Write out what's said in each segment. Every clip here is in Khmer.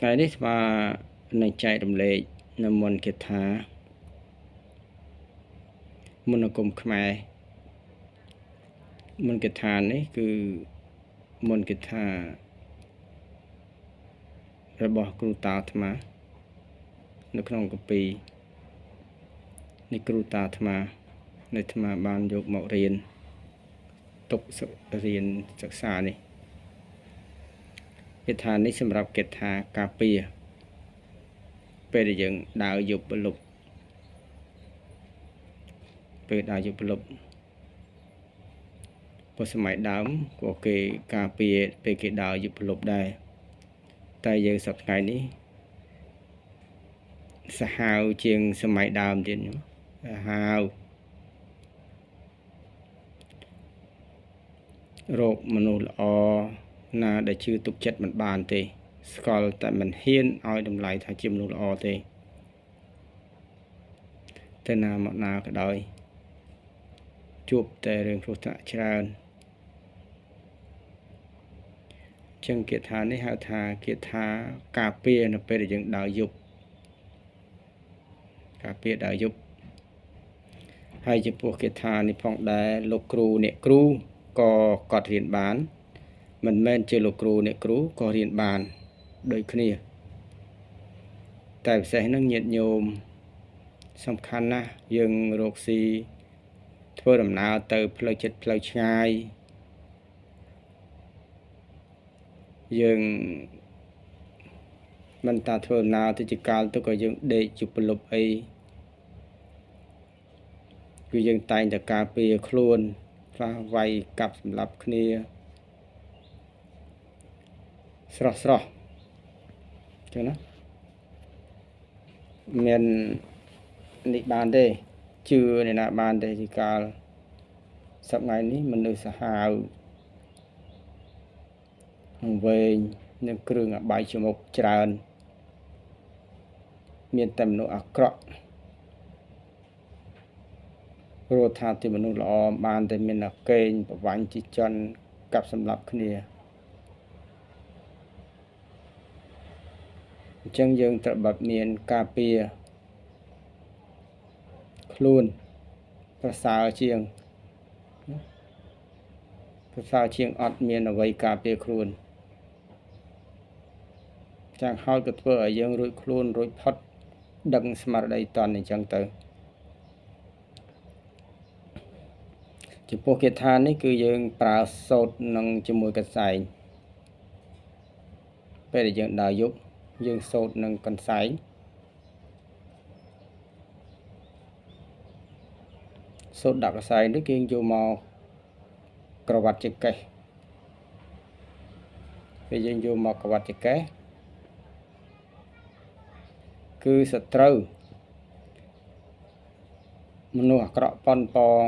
ថ្ងៃនេះស្មានឹងចែករំលែកនៅមន្តគាថាមន្តអាគមខ្មែរមន្តគាថានេះគឺមន្តគាថារបស់គ្រូតាអាត្មានៅក្នុងកាពីនៃគ្រូតាអាត្មានៃអាត្មាបានយកមករៀនទុករៀនសិក្សានេះគាថានេះសម្រាប់គាថាការពារពេលដែលយើងដើរយប់លុបពេលដើរយប់លុបព្រោះសម័យដើមក៏គេការពារពេលគេដើរយប់លុបដែរតែយើងសប្តាហ៍ថ្ងៃនេះសាហាវជាងសម័យដើមទៀតសាហាវរោគមនុស្សល្អណាដែលជឿទុកចិត្តមិនបានទេស្គាល់តែមិនហ៊ានឲ្យតម្លៃថាជាមនុស្សល្អទេតែណាមកណាក៏ដោយជួបតែរឿងគ្រោះថ្នាក់ច្រើនចឹងគាថានេះហៅថាគាថាការពារនៅពេលដែលយើងដើរយប់ការពារដើរយប់ហើយចំពោះគាថានេះផងដែរលោកគ្រូអ្នកគ្រូក៏គាត់រៀនបានមិនមែនជាលោកគ្រូអ្នកគ្រូក៏រៀនបានដូចគ្នាតែពិសេសនឹងញាតិញោមសំខាន់ណាស់យើងរកស៊ីធ្វើដំណើរទៅផ្លូវចិត្តផ្លូវឆ្ងាយយើងមិនតាធ្វើដំណើរទៅជាកាលទៅក៏យើងដេកជប់លុបអីគឺយើងតែងតែការពារខ្លួនខ្លះវាយកាប់សម្លាប់គ្នាស្រស់ចឹងណាមាននេះបានទេជឿអ្នកណាបានទេជាកាលសប្តាហ៍នេះមនុស្សសាហាវវែងនឹងគ្រឿងអបាយច្មុកច្រើនមានតែមនុស្សអាក្រក់ព្រោះថាទីមនុស្សល្អបានតែមានតែកេងប្រវាញ់ជីចន់កាប់សម្លាប់គ្នាអញ្ចឹងយើងត្រូវបាត់មានការពារខ្លួនប្រសើរជាងអត់មានអ្វីការពារខ្លួនចឹងហើយក៏ធ្វើឲ្យយើងរួចខ្លួនរួចផុតដឹងស្មារតីតន់អញ្ចឹងទៅចំពោះគាថានេះគឺយើងប្រើសូត្រនឹងជាមួយកន្សែងពេលដែលយើងដើរយប់យើងសូត្រនឹងកន្សែងសូត្រដាក់កន្សែងនេះគេយកមកក្រវ៉ាត់ចង្កេះពេលយើងយកមកក្រវ៉ាត់ចង្កេះគឺសត្រូវមនុស្សអាក្រក់ប៉ុនប៉ង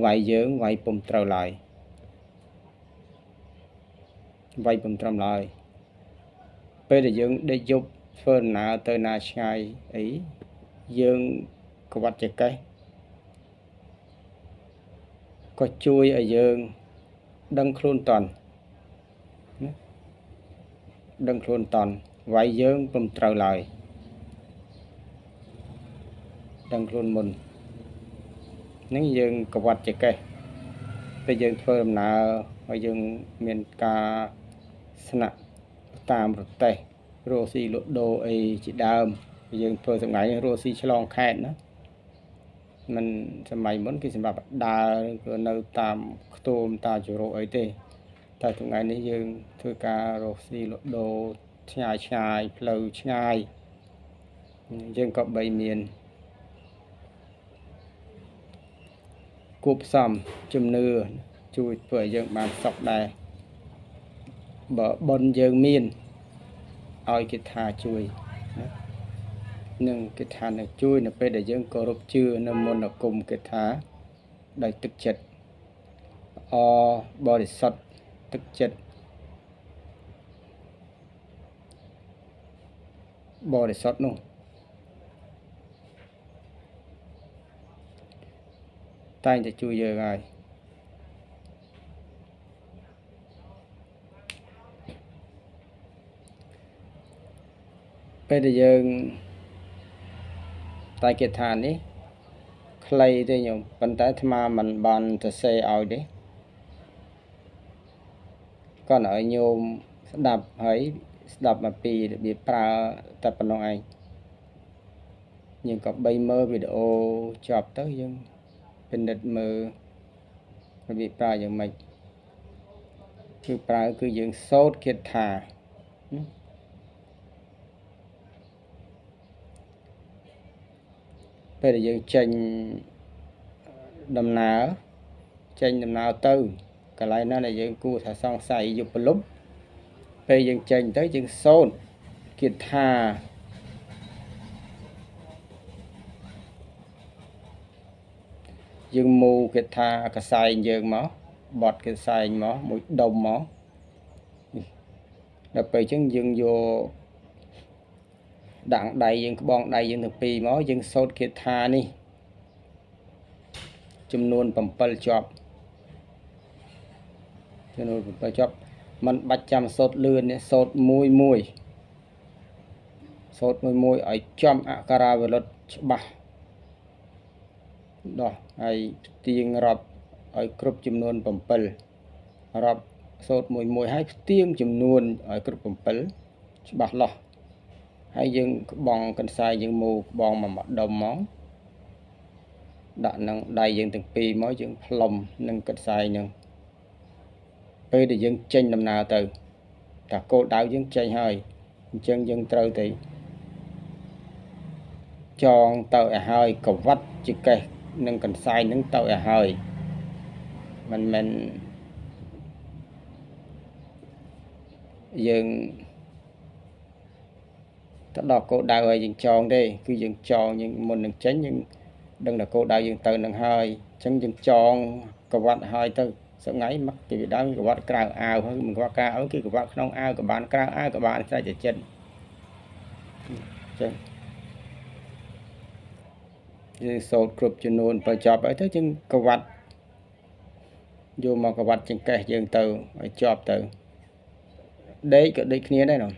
វាយយើងវាយពុំត្រូវឡើយវាយពុំត្រឹមឡើយពេលដែលយើងដេកយប់ធ្វើដំណើរទៅណាឆ្ងាយអីយើងក្រវ៉ាត់ចង្កេះក៏ជួយឲ្យយើងដឹងខ្លួនតន់ដឹងខ្លួនតន់វាយយើងពុំត្រូវឡើយដឹងខ្លួនមុនហ្នឹងយើងក្រវ៉ាត់ចង្កេះពេលយើងធ្វើដំណើរហើយយើងមានការស្នាក់តាមរទេះរស់ស៊ីលក់ដូរអីជាដើមយើងធ្វើសម្ងាយរស់ស៊ីឆ្លងខេត្តណាមិនសម័យមុនគឺសម្រាប់ដើរក៏នៅតាមខ្ទមតាជរោអីទេតែថ្ងៃនេះយើងធ្វើការរស់ស៊ីលក់ដូរឆ្ងាយផ្លូវឆ្ងាយយើងក៏បីមានគួបផ្សំជំនឿជួយធ្វើឲ្យយើងបានសុខដែរបើបុណ្យយើងមានឲ្យគាថាជួយណានឹងគាថានឹងជួយនៅពេលដែលយើងគោរពជឿនៅមន្តអាគមគាថាដោយទឹកចិត្តបរិសុទ្ធទឹកចិត្តបរិសុទ្ធនោះតែងតែជួយយើងហើយ ពេលដែលយើងតែគេថានេះខ្លីទេញោមប៉ុន្តែអាត្មាមិនបានទៅសេឲ្យទេគាត់ឲ្យញោមស្ដាប់ហើយស្ដាប់មកពីរបៀបប្រើតែប៉ុណ្ណោះឯងយើងក៏បីមើលវីដេអូចប់ទៅយើងពិនិត្យមើលរបៀបប្រើយ៉ាងម៉េចគឺប្រើគឺយើងសូត្រគាថាពេលដែលយើងចេញដំណើរទៅកន្លែងណាដែលយើងគួរថាសង្ស័យយុបលុបពេលយើងចេញទៅយើងសូត្រគាថាយើងមូគាថាកសែងយើងមកបត់កសែងមកមួយដុំមកដល់ពេលអញ្ចឹងយើងយកដាក់ដៃយើងក្បងដៃយើងទាំងពីរមកយើងសូត្រគាថានេះចំនួន7ជាប់มันបាច់ចាំសូត្រលឿននេះសូត្រមួយសូត្រមួយឲ្យចំអក្ខរាវិរុទ្ធច្បាស់ដោះហើយទៀងរាប់ឲ្យគ្រប់ចំនួន7រាប់សូត្រមួយហើយផ្ទៀងចំនួនឲ្យគ្រប់7ច្បាស់លាស់ហើយយើងក្បងកន្សែងយើងមូក្បងមកដុំមកដាក់នឹងដៃយើងទាំងពីរមកយើងផ្លុំនឹងកន្សែងនឹងពេលដែលយើងចេញដំណើរទៅតែគោលដៅយើងចេញហើយអញ្ចឹងយើងត្រូវតែចងទៅឲ្យហើយកវ៉ាត់ជាកេះនឹងកន្សែងនឹងទៅឲ្យហើយមិនមែនយើងទៅដល់គោលដៅហើយយើងចងទេគឺយើងចងយើងមុននឹងចេញយើងដឹងថាគោលដៅយើងទៅនឹងហើយអញ្ចឹងយើងចងកវ៉ាត់ហើយទៅសងៃមកពីដើមកវ៉ាត់ក្រៅអាវហើយមិនកវ៉ាត់ក្រៅអាវគឺកវ៉ាត់ក្នុងអាវក៏បានក្រៅអាវក៏បានស្រេចតែចិត្តអញ្ចឹងយើងសូត្រគ្រប់ចំនួនបញ្ចប់ហើយទៅយើងកវ៉ាត់យកមកកវ៉ាត់ចង្កេះយើងទៅឲ្យជាប់ទៅដេកក៏ដូចគ្នាដែរនោះ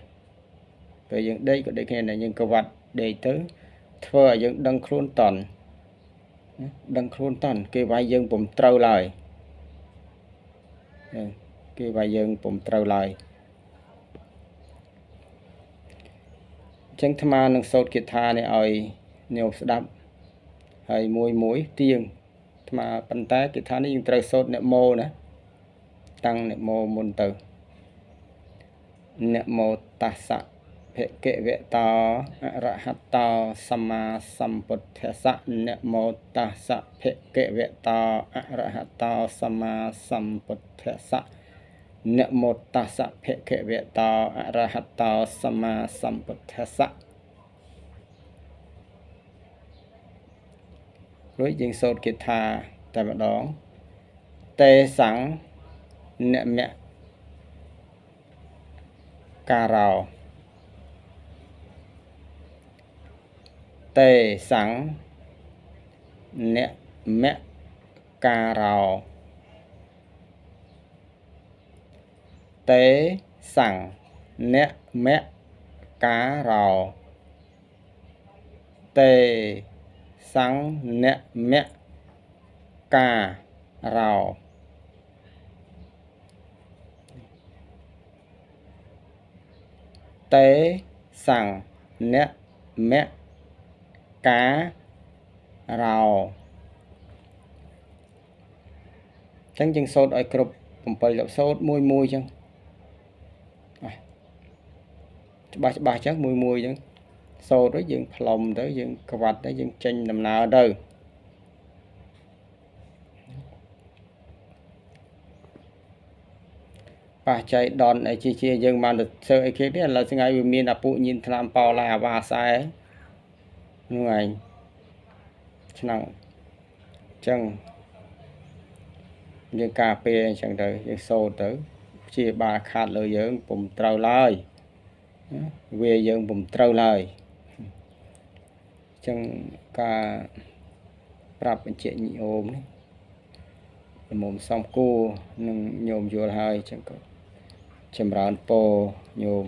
ពេលយើងដេកក៏ដូចគ្នាដែរយើងកវ៉ាត់ដេកទៅធ្វើឲ្យយើងដឹងខ្លួនតន់គេវាយយើងពុំត្រូវឡើយគេវាយយើងពុំត្រូវឡើយអញ្ចឹងអាត្មានឹងសូត្រគាថានេះឲ្យញោមស្ដាប់ហើយមួយទៀងអាត្មាប៉ុន្តែគាថានេះយើងត្រូវសូត្រអ្នកម៉ូណាតាំងអ្នកម៉ូមុនទៅអ្នកម៉ូតាសៈភគវតោអរហតោសម្មាសម្ពុទ្ធស្សៈអ្នកម៉ូតាសៈភគវតោអរហតោសម្មាសម្ពុទ្ធស្សៈអ្នកម៉ូតាសៈភគវតោអរហតោសម្មាសម្ពុទ្ធស្សៈរួចយើងសូត្រគាថាតែម្ដងតេសੰអ្នកមៈការោតេសੰអ្នកមៈការោតេសੰអ្នកមៈការោតេសੰអ្នកមៈការោតេសੰអ្នកមៈការោអញ្ចឹងយើងសូត្រឲ្យគ្រប់7 សូត្រមួយអញ្ចឹងច្បាស់អញ្ចឹងមួយអញ្ចឹងសូត្រទៅយើងផ្លុំទៅយើងក្វាត់ទៅយើងចេញដំណើរទៅបច្ច័យដនអីជាយើងបានទៅធ្វើអីគេទេឥឡូវថ្ងៃវាមានអាពុញៀនថ្នាំប៉ោឡាអាវ៉ាសែនោះឯងឆ្នាំអញ្ចឹងយើងការពារអញ្ចឹងទៅយើងសូត្រទៅព្យាបាលខាតលើយើងពុំត្រូវឡើយវាយើងពុំត្រូវឡើយអញ្ចឹងការប្រាប់បញ្ជាក់ញោមនេះល្មមសំគួរនឹងញោមយល់ហើយអញ្ចឹងក៏ចម្រើនពរញោម